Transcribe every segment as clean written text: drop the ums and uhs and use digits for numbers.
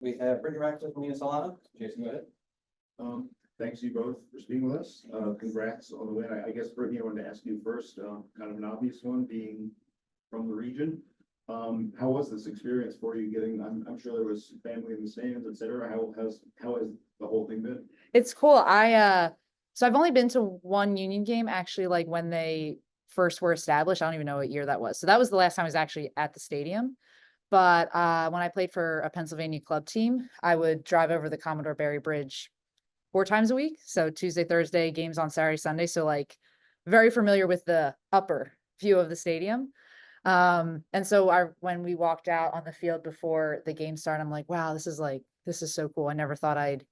We have Brittany Ratcliffe and Lena Silano. Jason, go ahead. Thanks you both for speaking with us. Congrats on the win. I guess, Brittany, I wanted to ask you first, kind of an obvious one, being from the region. How was this experience for you getting, I'm sure there was family in the stands, et cetera. How has the whole thing been? It's cool. So I've only been to one Union game, actually, like when they first were established. I don't even know what year that was. So that was the last time I was actually at the stadium. But when I played for a Pennsylvania club team, I would drive over the Commodore Barry Bridge 4 times a week. So Tuesday, Thursday, games on Saturday, Sunday. So like very familiar with the upper view of the stadium. And so when we walked out on the field before the game started, I'm like, wow, this is so cool. I never thought I'd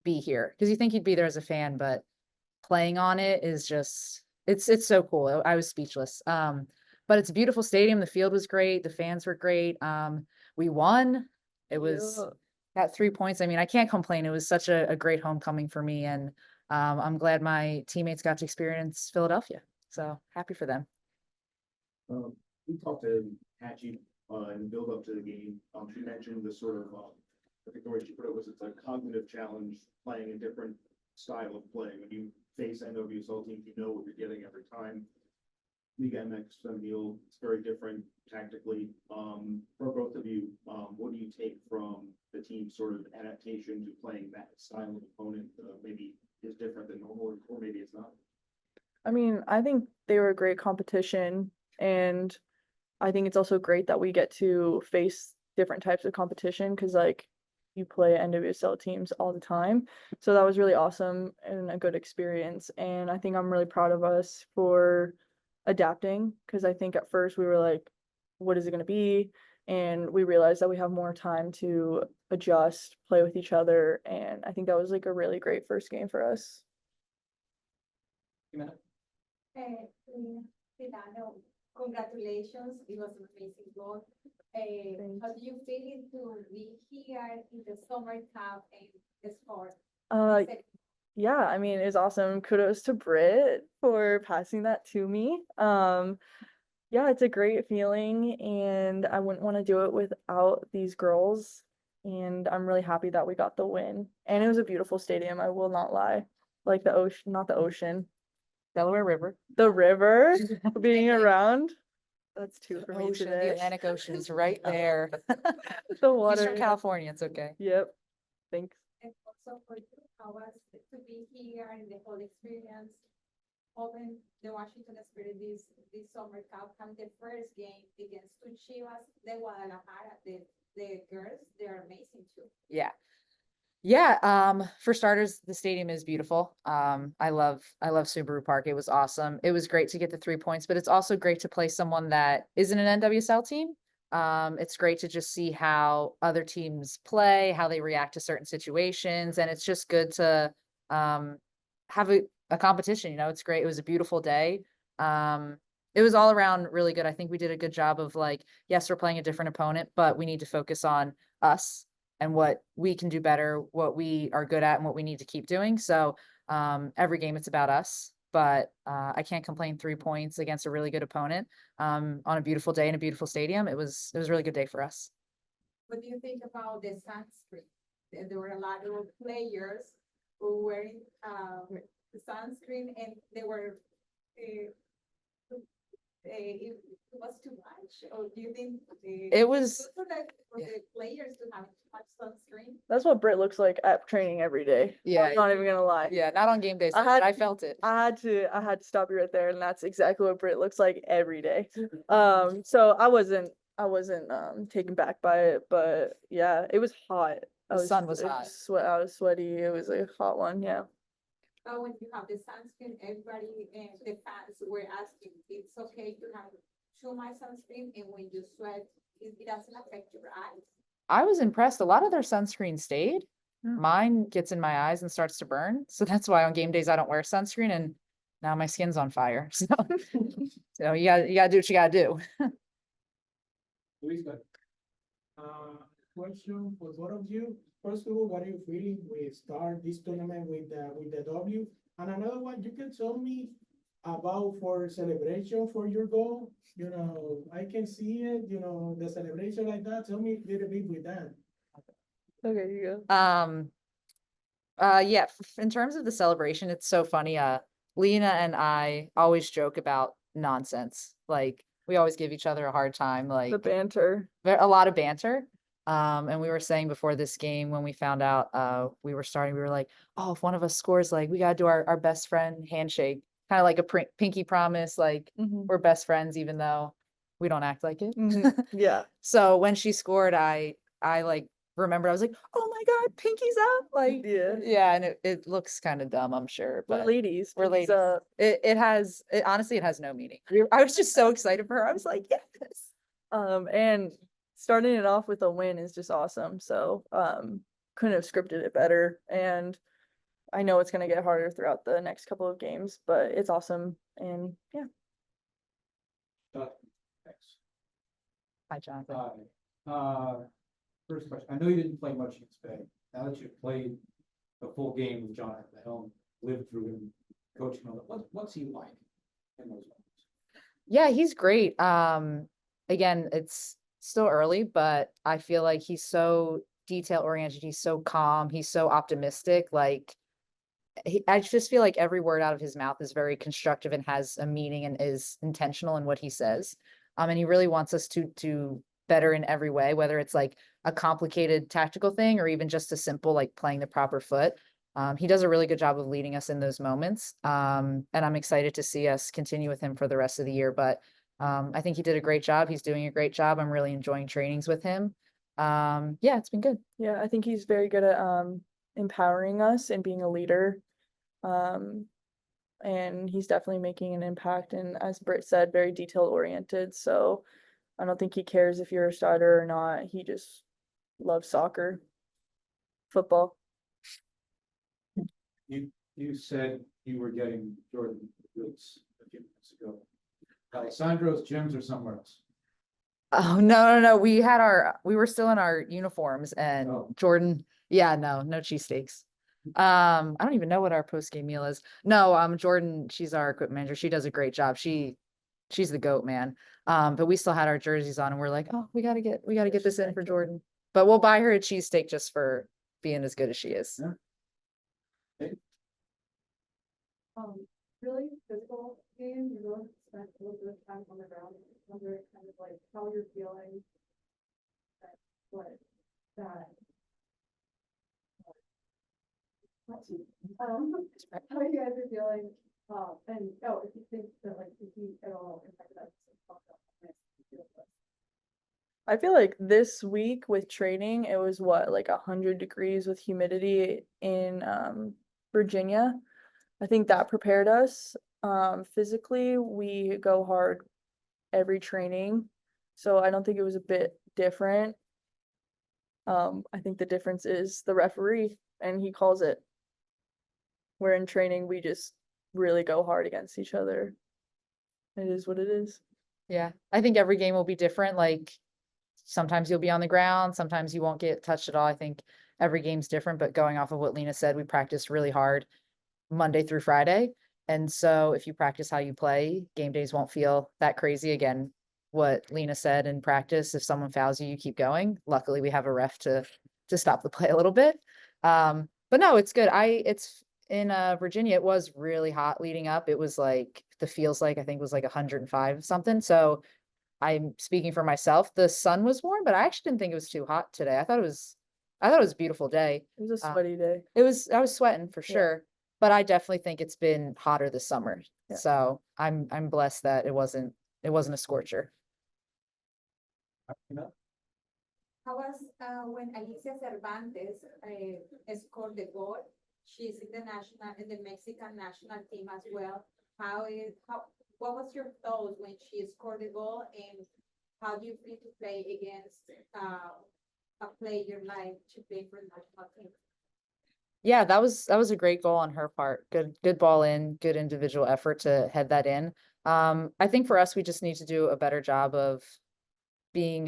be here, because you think you'd be there as a fan, but playing on it is just, it's so cool. I was speechless. But it's a beautiful stadium. The field was great. The fans were great. We won. It was got 3 points. I mean, I can't complain. It was such a great homecoming for me. And I'm glad my teammates got to experience Philadelphia. So happy for them. We talked to Hatchie in the build up to the game. She mentioned the sort of, I think the way she put it was, it's a cognitive challenge playing a different style of play. When you face NWSL teams, you know what you're getting every time. Liga MX Summer Cup, it's very different tactically. For both of you, what do you take from the team's sort of adaptation to playing that style of opponent? Maybe is different than normal, or maybe it's not. I mean, I think they were a great competition, and I think it's also great that we get to face different types of competition, because like you play NWSL teams all the time. So that was really awesome and a good experience. And I think I'm really proud of us for adapting, because I think at first we were like, what is it going to be? And we realized that we have more time to adjust, play with each other. And I think that was like a really great first game for us. Jimena? Silano, congratulations. It was an amazing goal. How do you feel it to be here in the Summer Cup and the sport? Yeah, I mean, it's awesome. Kudos to Britt for passing that to me. Yeah, it's a great feeling, and I wouldn't want to do it without these girls. And I'm really happy that we got the win. And it was a beautiful stadium, I will not lie. Like the ocean, not the ocean, Delaware River. the river being around. That's two for me Ocean, the today. Atlantic Ocean is right there. The water. Eastern California, it's okay. Yep. Thanks. And also for you, how was it to be here and the whole experience? Open the Washington Spirit this Summer Cup, and the first game against two Chivas, the Guadalajara, the girls, they're amazing too. Yeah. Yeah. For starters, the stadium is beautiful. I love Subaru Park. It was awesome. It was great to get the 3 points, but it's also great to play someone that isn't an NWSL team. It's great to just see how other teams play, how they react to certain situations. And it's just good to have a competition. You know, it's great. It was a beautiful day. It was all around really good. I think we did a good job of like, yes, we're playing a different opponent, but we need to focus on us and what we can do better, what we are good at, and what we need to keep doing. So every game it's about us, but I can't complain. 3 points against a really good opponent on a beautiful day in a beautiful stadium. It was a really good day for us. What do you think about the sunscreen? There were a lot of players who were wearing the sunscreen, and they were it was too much, or do you think It was good for the players to have too much sunscreen? That's what Britt looks like at training every day. Yeah. I'm not even gonna lie. Yeah, not on game days. I felt it. I had to stop you right there, and that's exactly what Britt looks like every day. So I wasn't taken back by it, but yeah, it was hot. The sun was hot. I was sweaty. It was a hot one, yeah. When you have the sunscreen, everybody and the fans were asking, it's okay to have too much sunscreen, and when you sweat, it doesn't affect your eyes. I was impressed. A lot of their sunscreen stayed. Yeah. Mine gets in my eyes and starts to burn. So that's why on game days I don't wear sunscreen, and now my skin's on fire. So you gotta do what you gotta do. Luis, go ahead. Question for both of you. First of all, what are you feeling with start this tournament with the W? And another one, you can tell me about for celebration for your goal. You know, I can see it, you know, the celebration like that. Tell me a little bit with that. Okay, you go. Yeah, in terms of the celebration, it's so funny. Lena and I always joke about nonsense. Like we always give each other a hard time, The like banter. a lot of banter. And we were saying before this game when we found out we were starting, we were like, oh, if one of us scores, like we gotta do our best friend handshake, kind of like a pinky promise, like Mhm. we're best friends, even though we don't act like it. Mhm. Yeah. So when she scored, I like remembered, I was like, oh my God, pinky's up. Like, Yeah. yeah, and it looks kind of dumb, I'm sure, We're but ladies. we're pinkies ladies. up. It honestly, it has no meaning. I was just so excited for her. I was like, yes. And starting it off with a win is just awesome. So, couldn't have scripted it better. And I know it's gonna get harder throughout the next couple of games, but it's awesome. And yeah. Thanks. Hi, Jonathan. First question, I know you didn't play much against Bay. Now that you've played the full game with John at the helm, lived through him, coaching him, what's he like in those moments? Yeah, he's great. Again, it's still early, but I feel like he's so detail oriented. He's so calm. He's so optimistic. Like I just feel like every word out of his mouth is very constructive and has a meaning and is intentional in what he says. And he really wants us to better in every way, whether it's like a complicated tactical thing or even just a simple like playing the proper foot. He does a really good job of leading us in those moments. And I'm excited to see us continue with him for the rest of the year. But I think he did a great job. He's doing a great job. I'm really enjoying trainings with him. Yeah, it's been good. Yeah, I think he's very good at empowering us and being a leader. And he's definitely making an impact, and as Britt said, very detail oriented. So I don't think he cares if you're a starter or not. He just loves soccer, football. You said you were getting Jordan boots a few minutes ago. Alessandro's gyms or somewhere else? Oh, no. We were still in our uniforms and Oh. Jordan, yeah, no cheesesteaks. I don't even know what our post-game meal is. No, Jordan, she's our equipment manager. She does a great job. She's the GOAT, man. But we still had our jerseys on and we're like, oh, we gotta get this in for Jordan. But we'll buy her a cheesesteak just for being as good as she is. Yeah. Really physical game, you really spent a little bit of time on the ground, wondering kind of like how you're feeling. That. How you guys are feeling, and if you think that like if you at all impacted that. I feel like this week with training, it was what, like 100 degrees with humidity in Virginia. I think that prepared us. Physically, we go hard every training, so I don't think it was a bit different. I think the difference is the referee, and he calls it. Where in training, we just really go hard against each other. It is what it is. Yeah, I think every game will be different. Like sometimes you'll be on the ground, sometimes you won't get touched at all. I think every game's different, but going off of what Lena said, we practiced really hard Monday through Friday. And so if you practice how you play, game days won't feel that crazy. Again, what Lena said in practice, if someone fouls you, you keep going. Luckily, we have a ref to stop the play a little bit. But no, it's good. It's in Virginia, it was really hot leading up. It was like the feels like I think was like 105 something. So I'm speaking for myself. The sun was warm, but I actually didn't think it was too hot today. I thought it was a beautiful day. It was a sweaty day. I was sweating for Yeah. sure, but I definitely think it's been hotter this summer. Yeah. So I'm blessed that it wasn't a scorcher. How was when Alicia Cervantes scored the goal? She's in the Mexican national team as well. What was your thoughts when she scored the goal, and how do you feel to play against a player like to play for the national team? Yeah, that was a great goal on her part. Good ball in, good individual effort to head that in. I think for us, we just need to do a better job of being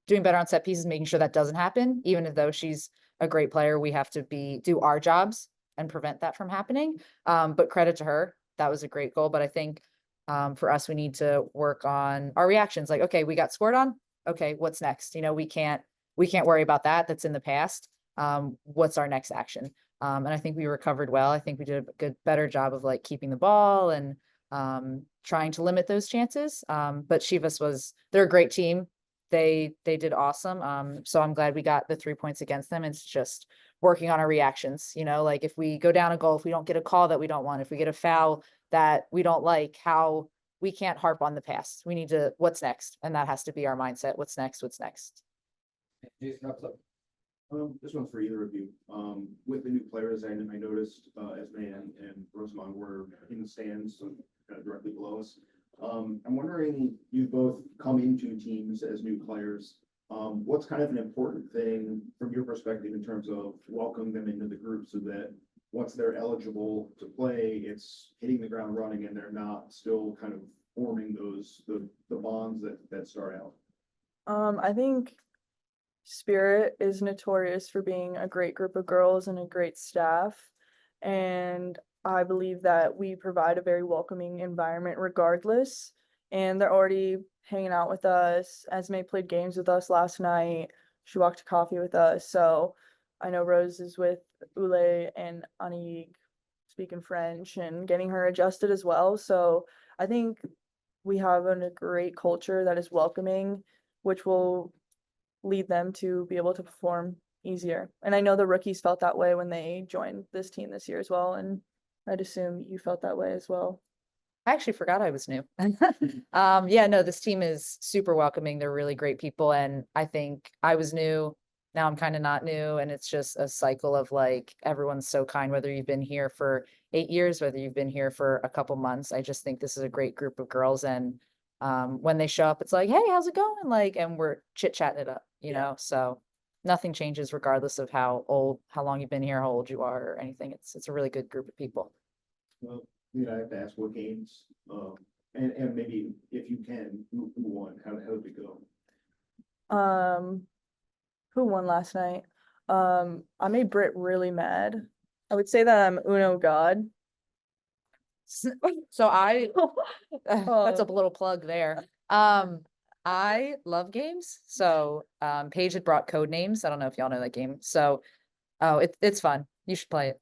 doing better on set pieces, making sure that doesn't happen. Even though she's a great player, we have to do our jobs and prevent that from happening. But credit to her, that was a great goal. But I think for us, we need to work on our reactions. Like, okay, we got scored on. Okay, what's next? We can't we can't worry about that. That's in the past. What's our next action? And I think we recovered well. I think we did a better job of like keeping the ball and trying to limit those chances. But Chivas they're a great team. They did awesome. So I'm glad we got the 3 points against them. It's just working on our reactions, like if we go down a goal, if we don't get a call that we don't want, if we get a foul that we don't like, how we can't harp on the past. We need to, what's next? And that has to be our mindset. What's next? What's next? Jason Ratcliffe. This one's for either of you. With the new players, I noticed Esme and Rosamond were in the stands, so kind of directly below us. I'm wondering, you both come into teams as new players. What's kind of an important thing from your perspective in terms of welcoming them into the group so that once they're eligible to play, it's hitting the ground running and they're not still kind of forming the bonds that start out? I think Spirit is notorious for being a great group of girls and a great staff. And I believe that we provide a very welcoming environment regardless. And they're already hanging out with us. Esme played games with us last night. She walked to coffee with us. So I know Rose is with Ule and Anig speaking French and getting her adjusted as well. So I think we have a great culture that is welcoming, which will lead them to be able to perform easier. And I know the rookies felt that way when they joined this team this year as well. And I'd assume you felt that way as well. I actually forgot I was new. Yeah, no, this team is super welcoming. They're really great people. And I think I was new. Now I'm kind of not new. And it's just a cycle of like, everyone's so kind, whether you've been here for 8 years, whether you've been here for a couple months. I just think this is a great group of girls. And when they show up, it's like, hey, how's it going? Like, and we're chit-chatting it up, you know? So nothing changes regardless of how long you've been here, how old you are or anything. It's a really good group of people. Well, I have to ask what games, and maybe if you can, who won? How did it go? Who won last night? I made Britt really mad. I would say that I'm Uno God. So I that's a Oh. little plug there. I love games. So Paige had brought Code Names. I don't know if y'all know that game. So it's fun. You should play it.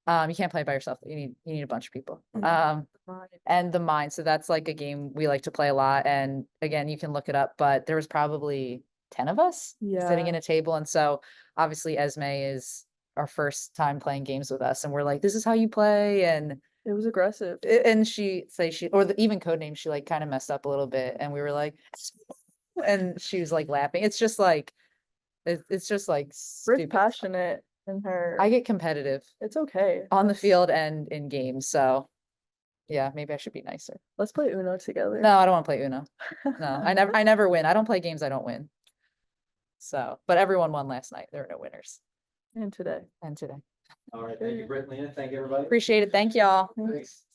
You can't play it by yourself. You need a bunch of people. And the Mind. So that's like a game we like to play a lot. And again, you can look it up, but there was probably 10 of us sitting in a table. And so obviously Esme is our first time playing games with us. And we're like, this is how you play. And It was aggressive. and even code name, she like kind of messed up a little bit. And we were like, and she was like laughing. It's just like, it's just like Britt's stupid. passionate in her. I get competitive It's okay. on the field and in games. So yeah, maybe I should be nicer. Let's play Uno together. No, I don't want to play Uno. No, I never win. I don't play games I don't win. So, but everyone won last night. There were no winners. And today. And today. All right, thank you, Britt, Lena, thank you, everybody. Appreciate it. Thank y'all. Thanks.